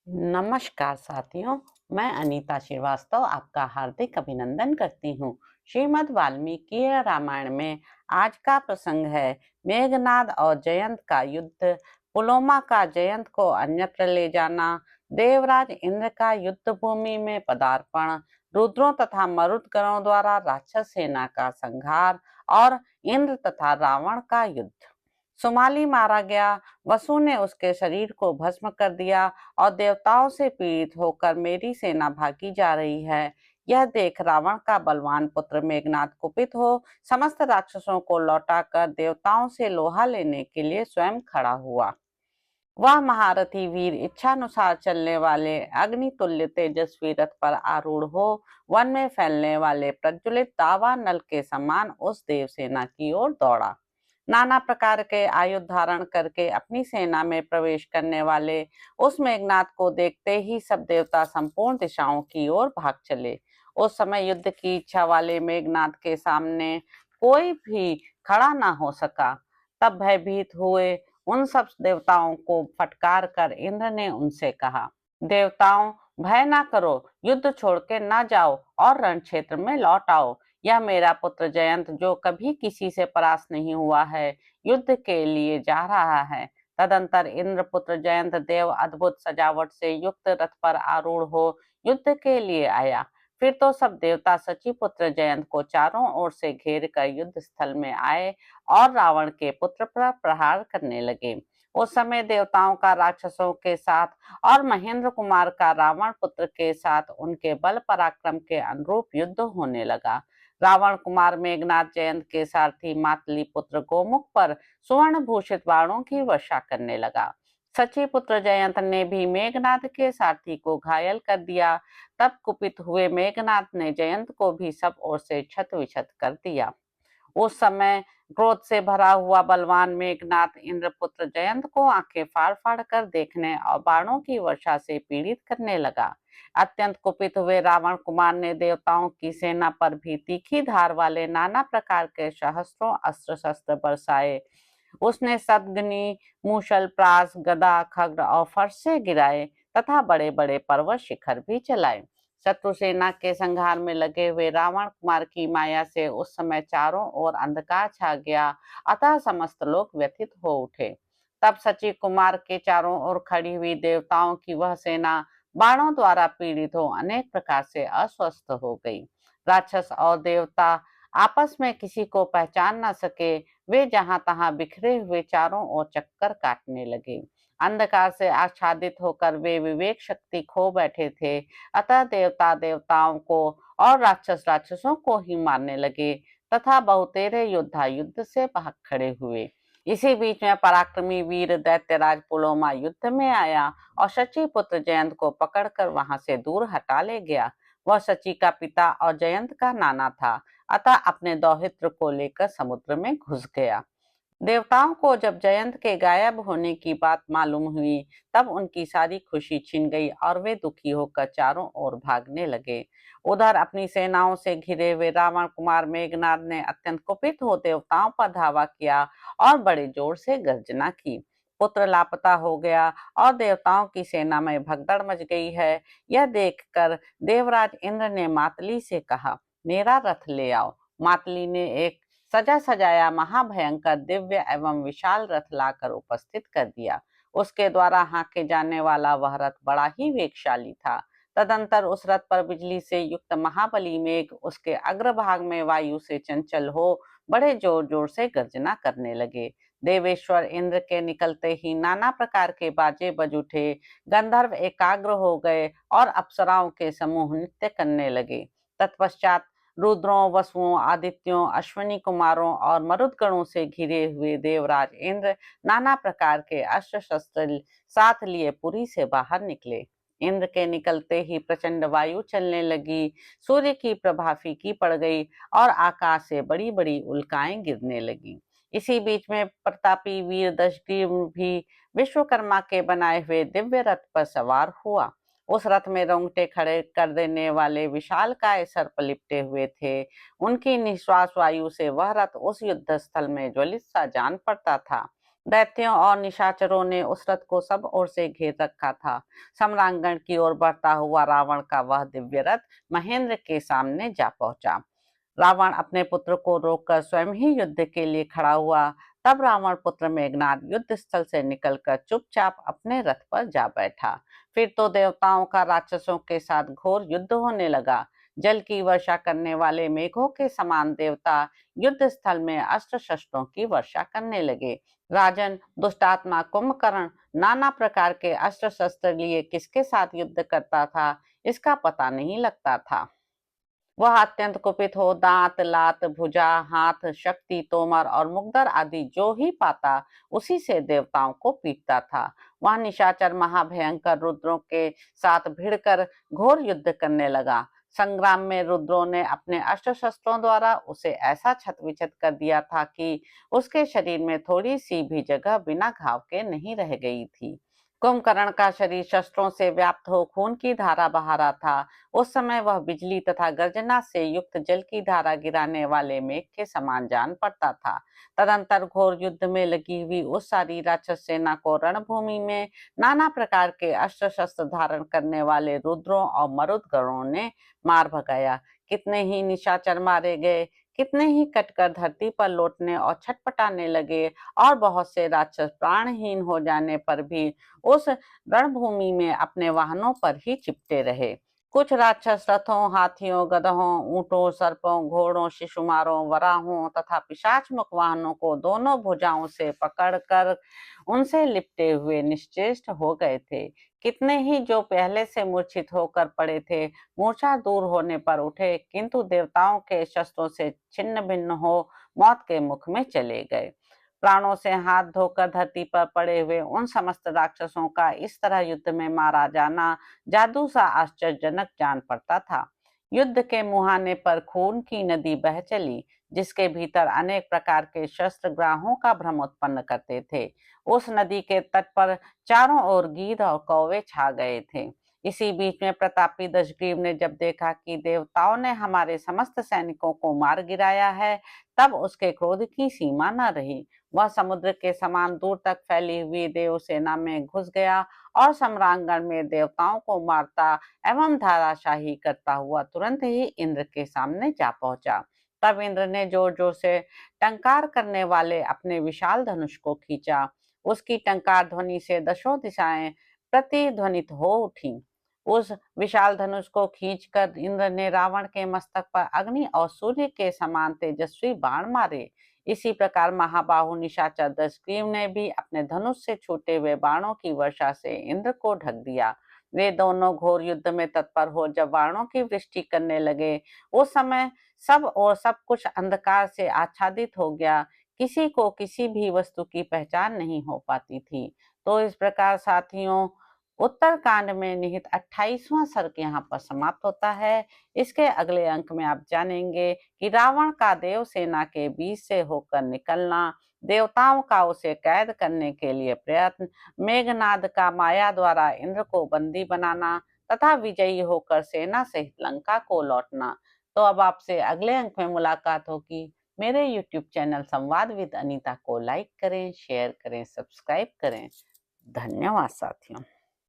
नमस्कार साथियों। मैं अनीता श्रीवास्तव आपका हार्दिक अभिनंदन करती हूँ। श्रीमद् वाल्मीकि रामायण में आज का प्रसंग है मेघनाद और जयंत का युद्ध। पुलोमा का जयंत को अन्यत्र ले जाना, देवराज इंद्र का युद्ध भूमि में पदार्पण, रुद्रों तथा मरुदगणों द्वारा राक्षस सेना का संहार और इंद्र तथा रावण का युद्ध। सुमाली मारा गया। वसु ने उसके शरीर को भस्म कर दिया और देवताओं से पीड़ित होकर मेरी सेना भागी जा रही है। यह देख रावण का बलवान पुत्र मेघनाद कुपित हो समस्त राक्षसों को लौटाकर देवताओं से लोहा लेने के लिए स्वयं खड़ा हुआ। वह महारथी वीर इच्छानुसार चलने वाले अग्नितुल्य तेजस्वी रथ पर आरूढ़ हो वन में फैलने वाले प्रज्वलित दावा नल के समान उस देव सेना की ओर दौड़ा। नाना प्रकार के आयुध धारण करके अपनी सेना में प्रवेश करने वाले उस मेघनाद को देखते ही सब देवता संपूर्ण दिशाओं की ओर भाग चले। उस समय युद्ध की इच्छा वाले मेघनाद के सामने कोई भी खड़ा ना हो सका। तब भयभीत हुए उन सब देवताओं को फटकार कर इंद्र ने उनसे कहा, देवताओं, भय ना करो, युद्ध छोड़ के ना जाओ और रण क्षेत्र में लौट आओ। यह मेरा पुत्र जयंत, जो कभी किसी से परास्त नहीं हुआ है, युद्ध के लिए जा रहा है। तदंतर इंद्र पुत्र जयंत देव अद्भुत सजावट से युक्त रथ पर आरूढ़ हो युद्ध के लिए आया। फिर तो सब देवता सची पुत्र जयंत को चारों ओर से घेर कर युद्ध स्थल में आए और रावण के पुत्र पर प्रहार करने लगे। उस समय देवताओं का राक्षसों के साथ और महेंद्र कुमार का रावण पुत्र के साथ उनके बल पराक्रम के अनुरूप युद्ध होने लगा। रावण कुमार मेघनाद जयंत के सारथी मातली पुत्र गोमुख पर सुवर्ण भूषित बाणों की वर्षा करने लगा। सची पुत्र जयंत ने भी मेघनाद के सारथी को घायल कर दिया। तब कुपित हुए मेघनाद ने जयंत को भी सब ओर से छत विछत कर दिया। उस समय क्रोध से भरा हुआ बलवान मेघनाद इंद्रपुत्र जयंत को आंखें फाड़ फाड़ कर देखने और बाणों की वर्षा से पीड़ित करने लगा। अत्यंत कुपित हुए रावण कुमार ने देवताओं की सेना पर भी तीखी धार वाले नाना प्रकार के सहस्त्रों अस्त्र शस्त्र बरसाए। उसने सदग्नि, मूषल, प्रास, गदा, खड्ग और फरसे गिराए तथा बड़े बड़े पर्वत शिखर भी चलाए। शत्रु सेना के संहार में लगे हुए रावण कुमार की माया से उस समय चारों ओर अंधकार छा गया, अतः समस्त लोग व्यथित हो उठे। तब सची कुमार के चारों ओर खड़ी हुई देवताओं की वह सेना बाणों द्वारा पीड़ित हो अनेक प्रकार से अस्वस्थ हो गई। राक्षस और देवता आपस में किसी को पहचान न सके। वे जहां तहां बिखरे हुए चारों ओर चक्कर काटने लगे। अंधकार से आच्छादित होकर वे विवेक शक्ति खो बैठे थे। अतः देवता देवताओं को और राक्षस राक्षसों को ही मारने लगे तथा बहुतेरे योद्धा युद्ध से भाग खड़े हुए। इसी बीच में पराक्रमी वीर दैत्यराज पुलोमा युद्ध में आया और शची पुत्र जयंत को पकड़कर वहां से दूर हटा ले गया। वह शची का पिता और जयंत का नाना था, अतः अपने दौहित्र को लेकर समुद्र में घुस गया। देवताओं को जब जयंत के गायब होने की बात मालूम हुई, तब उनकी सारी खुशी छिन गई और वे दुखी होकर चारों ओर भागने लगे। उधर अपनी सेनाओं से घिरे हुए रावण कुमार मेघनाद ने अत्यंत कुपित हो देवताओं पर धावा किया और बड़े जोर से गर्जना की। पुत्र लापता हो गया और देवताओं की सेना में भगदड़ मच गई है। यह देखकर देवराज इंद्र ने मातली से कहा, मेरा रथ ले आओ। मातली ने एक सजा सजाया महाभयंकर दिव्य एवं विशाल रथ लाकर उपस्थित कर दिया। उसके द्वारा हाँके जाने वाला वह रथ बड़ा ही वेगशाली था। तदंतर उस रथ पर बिजली से युक्त महाबली मेघ उसके अग्रभाग में वायु से चंचल हो बड़े जोर जोर से गर्जना करने लगे। देवेश्वर इंद्र के निकलते ही नाना प्रकार के बाजे बज उठे। गंधर्व एकाग्र हो गए और अप्सराओं के समूह नृत्य करने लगे। तत्पश्चात रुद्रों, वसुओं, आदित्यों, अश्विनी कुमारों और मरुदगणों से घिरे हुए देवराज इंद्र नाना प्रकार के अस्त्र शस्त्र साथ लिए पुरी से बाहर निकले। इंद्र के निकलते ही प्रचंड वायु चलने लगी, सूर्य की प्रभा फीकी पड़ गई और आकाश से बड़ी बड़ी उल्काएं गिरने लगी। इसी बीच में प्रतापी वीर दशग्रीव भी विश्वकर्मा के बनाए हुए दिव्य रथ पर सवार हुआ। उस रथ में रोंगटे खड़े कर देने वाले विशालकाय सर्प लिपटे हुए थे। उनकी निश्वास वायु से वह रथ उस युद्ध स्थल में ज्वलित सा जान पड़ता था। दैत्यों और निशाचरों ने उस रथ को सब ओर से घेर रखा था। सम्रांगण की ओर बढ़ता हुआ रावण का वह दिव्य रथ महेंद्र के सामने जा पहुंचा। रावण अपने पुत्र को रोककर स्वयं ही युद्ध के लिए खड़ा हुआ। तब रावण पुत्र मेघनाद युद्ध स्थल से निकलकर चुपचाप अपने रथ पर जा बैठा। फिर तो देवताओं का राक्षसों के साथ घोर युद्ध होने लगा। जल की वर्षा करने वाले मेघों के समान देवता युद्ध स्थल में अस्त्र शस्त्रों की वर्षा करने लगे। राजन, दुष्टात्मा कुंभकर्ण नाना प्रकार के अस्त्र शस्त्र लिए किसके साथ युद्ध करता था, इसका पता नहीं लगता था। वह अत्यंत कुपित हो दांत, लात, भुजा, हाथ, शक्ति, तोमर और मुग्दर आदि जो ही पाता उसी से देवताओं को पीटता था। वह निशाचर महाभयंकर रुद्रों के साथ भिड़कर घोर युद्ध करने लगा। संग्राम में रुद्रों ने अपने अस्त्र शस्त्रों द्वारा उसे ऐसा छत-विछत कर दिया था कि उसके शरीर में थोड़ी सी भी जगह बिना घाव के नहीं रह गई थी। कुंभकर्ण का शरीर शस्त्रों से व्याप्त हो खून की धारा बहा रहा था। उस समय वह बिजली तथा गर्जना से युक्त जल की धारा गिराने वाले मेघ के समान जान पड़ता था। तदंतर घोर युद्ध में लगी हुई उस सारी राक्षस सेना को रणभूमि में नाना प्रकार के अस्त्र शस्त्र धारण करने वाले रुद्रों और मरुदगणों ने मार भगाया। कितने ही निशाचर मारे गए, कितने ही कटकर धरती पर लौटने और छटपटाने लगे, और बहुत से राक्षस प्राणहीन हो जाने पर भी उस रणभूमि में अपने वाहनों पर ही चिपटे रहे। कुछ राक्षस रथों, हाथियों, गधों, ऊंटों, सर्पों, घोड़ों, शिशुमारों, वराहों तथा पिशाच मुख वाहनों को दोनों भुजाओं से पकड़कर उनसे लिपटे हुए निश्चेष्ट हो गए थे। कितने ही जो पहले से मूर्छित होकर पड़े थे, मूर्छा दूर होने पर उठे, किंतु देवताओं के शस्त्रों से छिन्न भिन्न हो मौत के मुख में चले गए। प्राणों से हाथ धोकर धरती पर पड़े हुए उन समस्त राक्षसों का इस तरह युद्ध में मारा जाना जादू सा आश्चर्यजनक जान पड़ता था। युद्ध के मुहाने पर खून की नदी बह चली, जिसके भीतर अनेक प्रकार के शस्त्रग्राहों का भ्रम उत्पन्न करते थे। उस नदी के तट पर चारों ओर गीध और कौवे छा गए थे। इसी बीच में प्रतापी दशग्रीव ने जब देखा कि देवताओं ने हमारे समस्त सैनिकों को मार गिराया है, तब उसके क्रोध की सीमा न रही। वह समुद्र के समान दूर तक फैली हुई देव सेना में घुस गया और सम्रांगण में देवताओं को मारता एवं धाराशाही करता हुआ तुरंत ही इंद्र के सामने जा पहुंचा। तब इंद्र ने जोर जोर से टंकार करने वाले अपने विशाल धनुष को खींचा। उसकी टंकार ध्वनि से दशों दिशाएं प्रतिध्वनित हो उठी। उस विशाल धनुष को खींचकर इंद्र ने रावण के मस्तक पर अग्नि और सूर्य के समान तेजस्वी बाण मारे। इसी प्रकार महाबाहु निशाचर दशग्रीव ने भी अपने धनुष से छूटे हुए बाणों की वर्षा से इंद्र को ढक दिया। वे दोनों घोर युद्ध में तत्पर हो जब बाणों की वृष्टि करने लगे, उस समय सब और सब कुछ अंधकार से आच्छादित हो गया। किसी को किसी भी वस्तु की पहचान नहीं हो पाती थी। तो इस प्रकार साथियों, उत्तरकांड में निहित 28वां सर्ग यहाँ पर समाप्त होता है। इसके अगले अंक में आप जानेंगे कि रावण का देव सेना के बीच से होकर निकलना, देवताओं का उसे कैद करने के लिए प्रयत्न, मेघनाद का माया द्वारा इंद्र को बंदी बनाना तथा विजयी होकर सेना सहित लंका को लौटना। तो अब आपसे अगले अंक में मुलाकात होगी। मेरे YouTube चैनल संवाद विद अनीता को लाइक करें, शेयर करें, सब्सक्राइब करें। धन्यवाद साथियों।